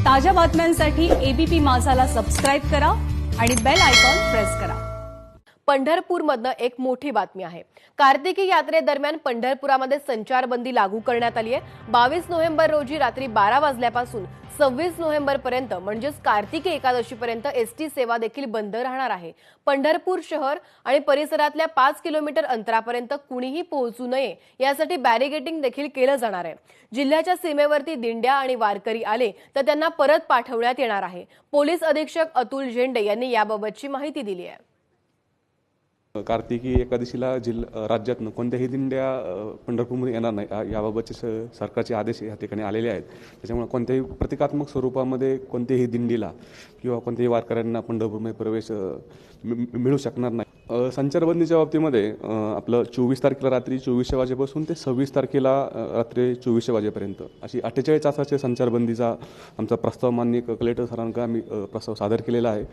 ताज्या बातम्यांसाठी ABP माझाला subscribe करा आणि बेल आयकॉन प्रेस करा। पंढरपूरमधनं एक मोठी बातमी आहे। कार्तिकी यात्रेदरम्यान पंढरपुरामध्ये संचारबंदी लागू करण्यात आली आहे। 22 नोव्हेंबर रोजी रात्री 12 वाजल्यापासून 26 नोव्हेंबर पर्यंत म्हणजेच कार्तिकी एकादशी पर्यंत एसटी सेवा देखील बंद राहणार आहे। पंढरपूर शहर आणि परिसरातल्या 5 किलोमीटर अंतरापर्यंत कुणीही पोहोचू नये यासाठी बॅरिगेटिंग देखील केलं जाणार आहे। जिल्ह्याच्या सीमेवरती दिंड्या आणि वारकरी आले तर त्यांना परत पाठवण्यात येणार आहे। पोलीस अधीक्षक अतुल झेंडे यांनी याबाबतची माहिती दिली आहे। कार्तिकी एकादशीला राज्यातून कोणत्याही दिंड्या पंढरपूरमध्ये येणार नाही याबाबतचे सरकारचे आदेश या ठिकाणी आलेले आहेत। त्याच्यामुळे कोणत्याही प्रतिकात्मक स्वरूपामध्ये कोणत्याही दिंडीला किंवा कोणत्याही वारकऱ्यांना पंढरपूरमध्ये प्रवेश मिळू शकणार नाही। संचारबंदीच्या बाबतीमध्ये आपलं 24 तारखेला रात्री 24 वाजेपासून ते 26 तारखेला रात्री 24 वाजेपर्यंत अशी 48 तासाच्या संचारबंदीचा आमचा प्रस्ताव माननीय कलेक्टर सरांकडे आम्ही प्रस्ताव सादर केलेला आहे।